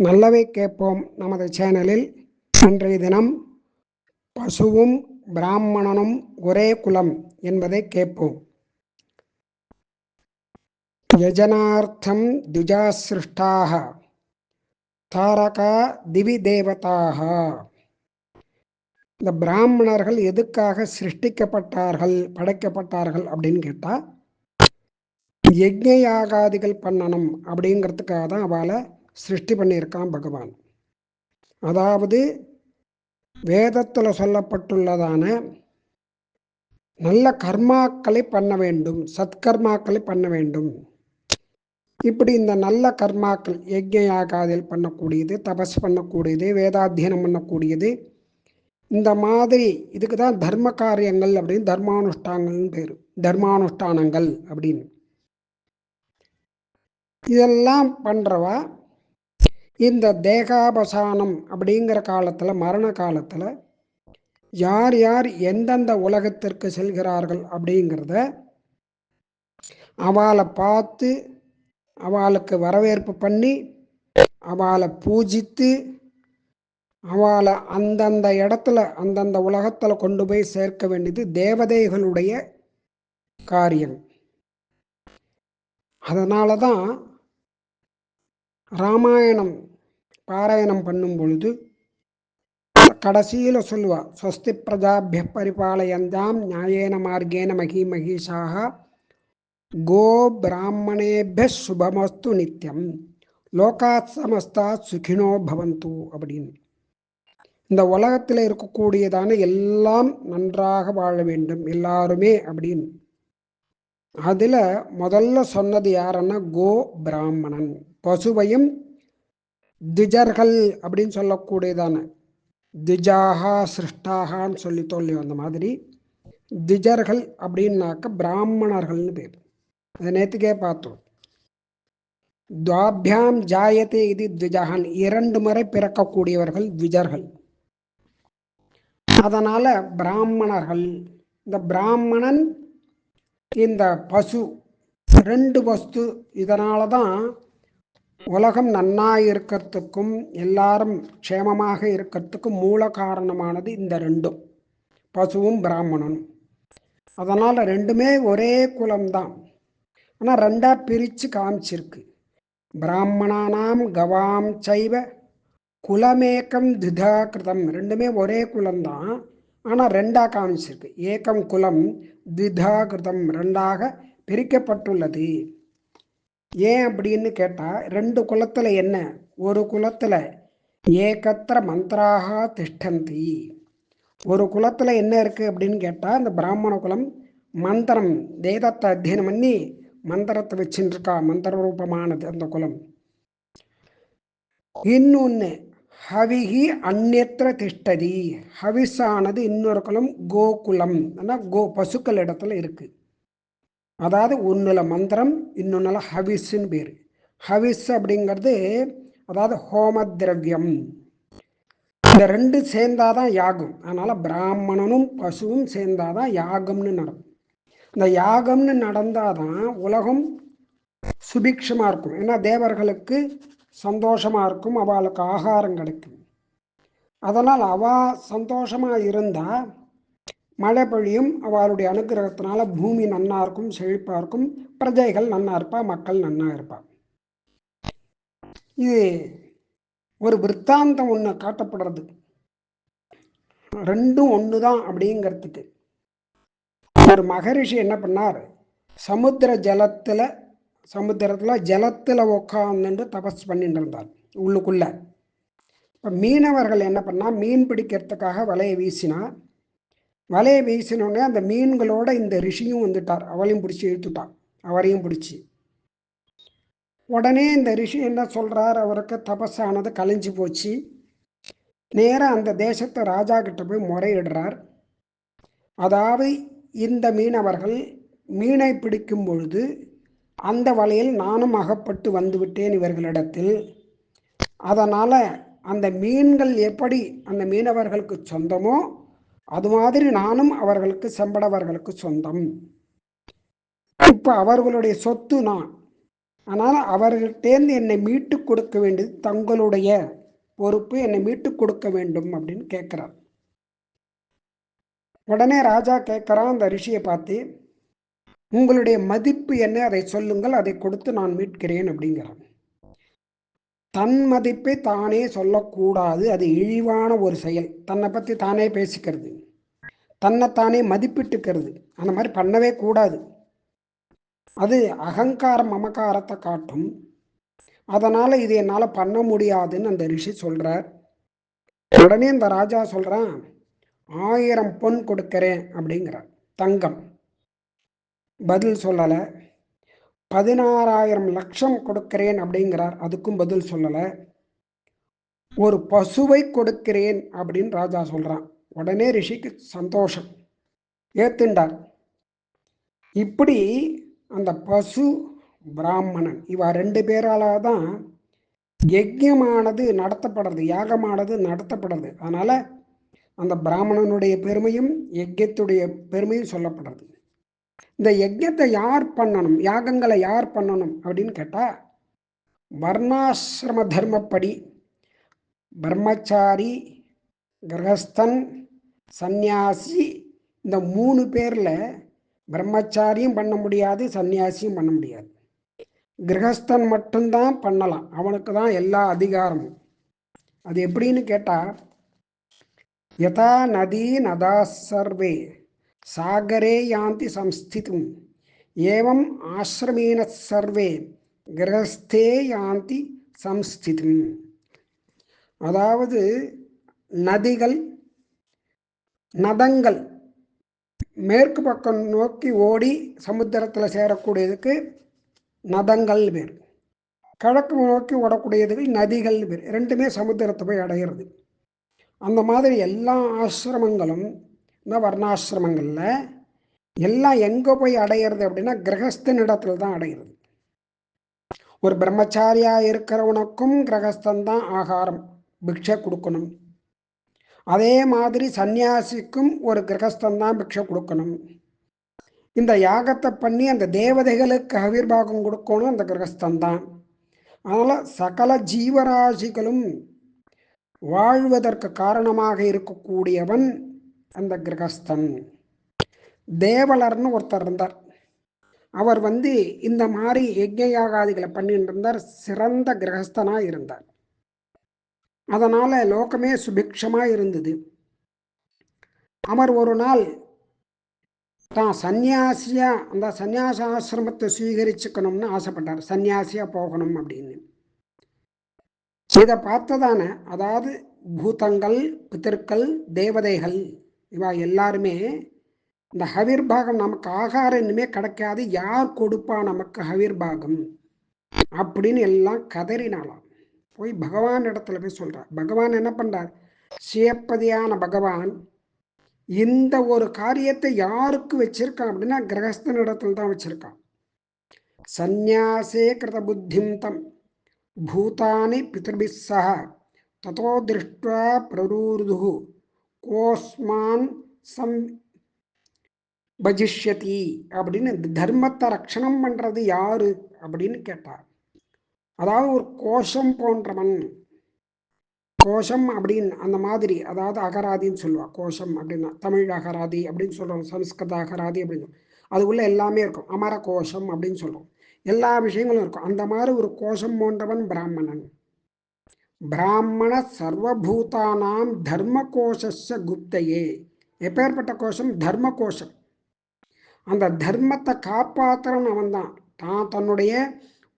நல்லவை கேட்போம் நமது சேனலில் இன்றைய தினம் பசுவும் பிராமணனும் ஒரே குலம் என்பதை கேட்போம். யஜனார்த்தம் துஜாசிருஷ்டாக தாரகா திவி தேவதாக. இந்த பிராமணர்கள் எதுக்காக சிருஷ்டிக்கப்பட்டார்கள், படைக்கப்பட்டார்கள் அப்படின்னு கேட்டால், யஜ்ஞ யாகாதிகள் பண்ணணும் அப்படிங்கிறதுக்காக தான் அவளை சிருஷ்டி பண்ணியிருக்கான் பகவான். அதாவது வேதத்தில் சொல்லப்பட்டுள்ளதான நல்ல கர்மாக்களை பண்ண வேண்டும், சத்கர்மாக்களை பண்ண வேண்டும். இப்படி இந்த நல்ல கர்மாக்கள் யஜ்ஞ யாகாதிகள் பண்ணக்கூடியது, தபஸ் பண்ணக்கூடியது, வேதாத்தியனம் பண்ணக்கூடியது, இந்த மாதிரி இதுக்கு தான் தர்ம காரியங்கள் அப்படின்னு தர்மானுஷ்டானங்கள்னு பேர். தர்மானுஷ்டானங்கள் அப்படின்னு இதெல்லாம் பண்ணுறவா இந்த தேகாபசானம் அப்படிங்கிற காலத்தில், மரண காலத்தில் யார் யார் எந்தெந்த உலகத்திற்கு செல்கிறார்கள் அப்படிங்கிறத அவளை பார்த்து, அவளுக்கு வரவேற்பு பண்ணி, அவளை பூஜித்து, அவளை அந்தந்த இடத்துல அந்தந்த உலகத்தில் கொண்டு போய் சேர்க்க வேண்டியது தேவதைகளுடைய காரியம். அதனால தான் ராமாயணம் பாராயணம் பண்ணும் பொழுது கடைசியில் சொல்லுவா, ஸ்வஸ்தி பிரஜாபிய பரிபாலயந்தாம் நியாயேன மார்கேன மகீமகீஷாக கோ பிராமணேபிய சுபமஸ்து நித்தியம் லோகாத் சமஸ்தா சுகினோ பவந்து அப்படின்னு. இந்த உலகத்தில் இருக்கக்கூடியதான எல்லாம் நன்றாக வாழ வேண்டும் எல்லாருமே அப்படின்னு. அதில் முதல்ல சொன்னது யாருன்னா கோ பிராமணன். பசுவையும் திஜர்கள் அப்படின்னு சொல்லக்கூடியதான திஜாகா சிருஷ்டாகான்னு சொல்லி சொல்லி வந்த மாதிரி திஜர்கள் அப்படின்னாக்க பிராமணர்கள்னு பேர். அதை நேற்றுக்கே பார்த்தோம். துவாபியாம் ஜாயத்தே இது திஜகன், 2 முறை பிறக்கக்கூடியவர்கள் திஜர்கள். அதனால பிராமணர்கள். இந்த பிராமணன், இந்த பசு, 2 வஸ்து. இதனால தான் உலகம் நன்னாக இருக்கிறதுக்கும் எல்லாரும் க்ஷேமமாக இருக்கிறதுக்கும் மூல காரணமானது இந்த 2, பசுவும் பிராமணனும். அதனால் 2மே ஒரே குலம்தான், ஆனால் 2ஆக பிரித்து காமிச்சிருக்கு. பிராமணானாம் கவாம் சைவ குலமேக்கம் திதா கிருதம். 2மே ஒரே குலம்தான், ஆனால் 2ஆக காமிச்சிருக்கு. ஏக்கம் குலம் திதா கிருதம், 2ஆக பிரிக்கப்பட்டுள்ளது. ஏன் அப்படின்னு கேட்டால், 2 குலத்தில் என்ன, ஒரு குலத்தில் ஏகத்திர மந்திராக திஷ்டந்தி. ஒரு குலத்தில் என்ன இருக்குது அப்படின்னு கேட்டால், இந்த பிராமண குலம் மந்திரம் வேதத்தை அத்தியனம் பண்ணி மந்திரத்தை வச்சுருக்கா, மந்திர ரூபமானது அந்த குலம். இன்னொன்று ஹவிகி அந்நத்திர திஷ்டதி. ஹவிஸானது இன்னொரு குலம் கோகுலம், ஆனால் பசுக்கள் இடத்துல இருக்குது. அதாவது ஒன்றில் மந்திரம், இன்னொன்றில் ஹவிஸ்ன்னு பேர். ஹவிஸ் அப்படிங்கிறது அதாவது ஹோம திரவியம். இந்த 2 சேர்ந்தாதான் யாகம். அதனால் பிராமணனும் பசுவும் சேர்ந்தாதான் யாகம்னு நடக்கும். இந்த யாகம்னு நடந்தாதான் உலகம் சுபிக்ஷமாக இருக்கும். ஏன்னா தேவர்களுக்கு சந்தோஷமாக இருக்கும், அவளுக்கு ஆகாரம் கிடைக்கும். அதனால் அவள் சந்தோஷமாக இருந்தால் மழை பொழியும், அவளுடைய அனுகிரகத்தினால பூமி நன்னா இருக்கும், செழிப்பாக இருக்கும், பிரஜைகள் நன்னா இருப்பா, மக்கள் நன்னா இருப்பா. இது ஒரு விற்த்தாந்தம் ஒன்று காட்டப்படுறது. 2ம் ஒன்று தான் அப்படிங்கிறதுக்கு. ஒரு மகரிஷி என்ன பண்ணார், சமுத்திரத்தில் ஜலத்தில் உட்காந்து தபஸ் பண்ணிட்டு இருந்தார் உள்ளுக்குள்ள. இப்போ மீனவர்கள் என்ன பண்ணால், மீன் பிடிக்கிறதுக்காக வலையை வீசினா, வலையை வீசினோடனே அந்த மீன்களோட இந்த ரிஷியும் வந்துட்டார். அவளையும் பிடிச்சி இழுத்துட்டான், அவரையும் பிடிச்சி. உடனே இந்த ரிஷி என்ன சொல்கிறார், அவருக்கு தபஸானது கலைஞ்சு போச்சு. நேராக அந்த தேசத்து ராஜா கிட்ட போய் முறையிடுறார். அதாவது இந்த மீனவர்கள் மீனை பிடிக்கும் பொழுது அந்த வலையில் நானும் அகப்பட்டு வந்துவிட்டேன் இவர்களிடத்தில். அதனால் அந்த மீன்கள் எப்படி அந்த மீனவர்களுக்கு சொந்தமோ அது மாதிரி நானும் அவர்களுக்கு செம்படவர்களுக்கு சொந்தம். இப்போ அவர்களுடைய சொத்து நான். ஆனால் அவர்கிட்டேருந்து என்னை மீட்டு கொடுக்க வேண்டியது தங்களுடைய பொறுப்பு, என்னை மீட்டு கொடுக்க வேண்டும் அப்படின்னு கேட்குறார். உடனே ராஜா கேட்குறான் அந்த ரிஷியை பார்த்து, உங்களுடைய மதிப்பு என்ன, அதை சொல்லுங்கள், அதை கொடுத்து நான் மீட்கிறேன் அப்படிங்கிறான். தன் மதிப்பை தானே சொல்லக்கூடாது, அது இழிவான ஒரு செயல். தன்னை பற்றி தானே பேசிக்கிறது, தன்னைத்தானே மதிப்பிட்டுக்கிறது, அந்த மாதிரி பண்ணவே கூடாது. அது அகங்காரம் மமகாரத்தை காட்டும். அதனால் இது என்னால் பண்ண முடியாதுன்னு அந்த ரிஷி சொல்கிறார். உடனே இந்த ராஜா சொல்கிறான், 1000 பொன் கொடுக்கிறேன் அப்படிங்கிறார், தங்கம். பதில் சொல்லலை. 16,000 லட்சம் கொடுக்கிறேன் அப்படிங்கிறார், அதுக்கும் பதில் சொல்லலை. ஒரு பசுவை கொடுக்கிறேன் அப்படின்னு ராஜா சொல்கிறான். உடனே ரிஷிக்கு சந்தோஷம், ஏத்துண்டார். இப்படி அந்த பசு பிராமணன் இவ 2 பேரால தான் யஜ்யமானது நடத்தப்படுறது, யாகமானது நடத்தப்படுறது. அதனால் அந்த பிராமணனுடைய பெருமையும் யஜ்யத்துடைய பெருமையும் சொல்லப்படுறது. இந்த யஜ்யத்தை யார் பண்ணணும், யாகங்களை யார் பண்ணணும் அப்படின்னு கேட்டால், வர்ணாசிரம தர்மப்படி பிரம்மச்சாரி, கிரகஸ்தன், சந்நியாசி, இந்த 3 பேரில் பிரம்மச்சாரியும் பண்ண முடியாது, சந்நியாசியும் பண்ண முடியாது. கிரகஸ்தன் மட்டும்தான் பண்ணலாம், அவனுக்கு தான் எல்லா அதிகாரமும். அது எப்படின்னு கேட்டால், யதா நதி நதா சர்வே சாகரே யாந்தி சம்ஸ்திதும் ஏவம் ஆசிரமேன சர்வே கிரகஸ்தே யாந்தி சம்ஸ்திதும். அதாவது நதிகள், நதங்கள் மேற்கு பக்கம் நோக்கி ஓடி சமுத்திரத்தில் சேரக்கூடியதுக்கு நதங்கள் பேர், கிழக்கு நோக்கி ஓடக்கூடியதுக்கு நதிகள் பேர். ரெண்டுமே சமுத்திரத்தை போய் அடையிறது. அந்த மாதிரி எல்லா ஆசிரமங்களும், இந்த வர்ணாசிரமங்களில் எல்லாம் எங்கே போய் அடையிறது அப்படின்னா கிரகஸ்தன் இடத்துல தான் அடையிறது. ஒரு பிரம்மச்சாரியாக இருக்கிறவனுக்கும் கிரகஸ்தன் தான் ஆகாரம் பிக்ஷை கொடுக்கணும். அதே மாதிரி சந்நியாசிக்கும் ஒரு கிரகஸ்தன் தான் பிக்ஷை கொடுக்கணும். இந்த யாகத்தை பண்ணி அந்த தேவதைகளுக்கு ஆவிர்வாகம் கொடுக்கணும் அந்த கிரகஸ்தன் தான். அதனால் சகல ஜீவராசிகளும் வாழ்வதற்கு காரணமாக இருக்கக்கூடியவன் அந்த கிரகஸ்தன். தேவலர்னு ஒருத்தர் இருந்தார். அவர் இந்த மாதிரி யஜ்ஞ யாகாதிகளை பண்ணிட்டு இருந்தார். சிறந்த கிரகஸ்தனாக இருந்தார். அதனால் லோகமே சுபிக்ஷமாக இருந்தது. அவர் ஒரு நாள் தான் சந்நியாசியாக அந்த சந்நியாச ஆசிரமத்தை சுவீகரிச்சுக்கணும்னு ஆசைப்பட்டார், சந்நியாசியாக போகணும் அப்படின்னு. இதை பார்த்ததான, அதாவது பூதங்கள், பித்தர்கள், தேவதைகள் இவா எல்லாருமே இந்த ஹவிர்பாகம், நமக்கு ஆகாரம் இனிமே கிடைக்காது, யார் கொடுப்பா நமக்கு ஹவிர்பாகம் அப்படின்னு எல்லாம் கதறினாலாம். போய் பகவான் இடத்துல போய் சொல்கிறார். பகவான் என்ன பண்ணுறார், சிவப்பதியான பகவான் இந்த ஒரு காரியத்தை யாருக்கு வச்சிருக்கான் அப்படின்னா கிரகஸ்தன் இடத்துல தான் வச்சிருக்கான். சந்நியாசே கிருத புத்திம் தம் பூதானி பிதர்பிஸ் சஹ ததோ திருஷ்ட்வா பிரரூர்து கோஸ்மான் சம் பஜிஷ்யதி அப்படின்னு தர்மத்தை ரட்சணம் பண்ணுறது யாரு அப்படின்னு கேட்டார். அதாவது ஒரு கோஷம் போன்றவன், கோஷம் அப்படின்னு அந்த மாதிரி, அதாவது அகராதின்னு சொல்லுவா. கோஷம் அப்படின்னா தமிழ் அகராதி அப்படின்னு சொல்கிறோம், சம்ஸ்கிருத அகராதி அப்படின்னு. அது உள்ள எல்லாமே இருக்கும். அமர கோஷம் அப்படின்னு சொல்கிறோம், எல்லா விஷயங்களும் இருக்கும். அந்த மாதிரி ஒரு கோஷம் போன்றவன் பிராமணன். பிராமண சர்வபூதானாம் தர்ம கோஷஸ்ய குப்தையே. எப்பேற்பட்ட கோஷம், தர்ம கோஷம். அந்த தர்மத்தை காப்பாற்றுறவன் அவன் தான். தன்னுடைய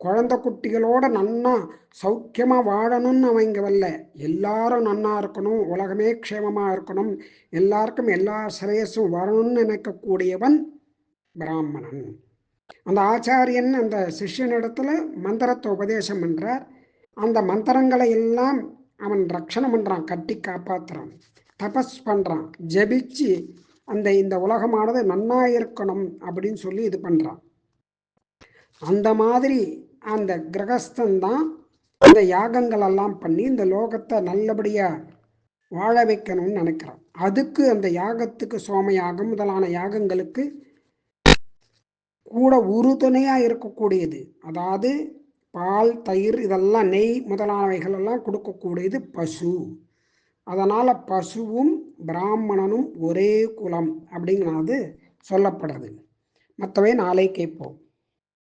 குழந்தை குட்டிகளோட நன்னா சௌக்கியமாக வாழணும்னு அவன் இங்கே வரல. எல்லாரும் நன்னா இருக்கணும், உலகமே க்ஷேமமாக இருக்கணும், எல்லாருக்கும் எல்லா சிரேயஸும் வரணும்னு நினைக்கக்கூடியவன் பிராமணன். அந்த ஆச்சாரியன் அந்த சிஷ்யனிடத்துல மந்திரத்தை உபதேசம் பண்ணுறார். அந்த மந்திரங்களை எல்லாம் அவன் ரட்சணம் பண்ணுறான், கட்டி காப்பாற்றுறான், தபஸ் பண்ணுறான், ஜபிச்சு இந்த உலகமானது நன்னா இருக்கணும் அப்படின்னு சொல்லி இது பண்ணுறான். அந்த மாதிரி அந்த கிரகஸ்தன் தான் இந்த யாகங்கள் எல்லாம் பண்ணி இந்த லோகத்தை நல்லபடியாக வாழ வைக்கணும்னு நினைக்கிறான். அதுக்கு அந்த யாகத்துக்கு சோம யாகம் முதலான யாகங்களுக்கு கூட உறுதுணையாக இருக்கக்கூடியது. அதாவது பால், தயிர் இதெல்லாம் நெய் முதலானவைகள் எல்லாம் கொடுக்கக்கூடியது பசு. அதனால் பசுவும் பிராமணனும் ஒரே குலம் அப்படிங்கிறது சொல்லப்படுறது. மற்றவை நாளை கேட்போம்.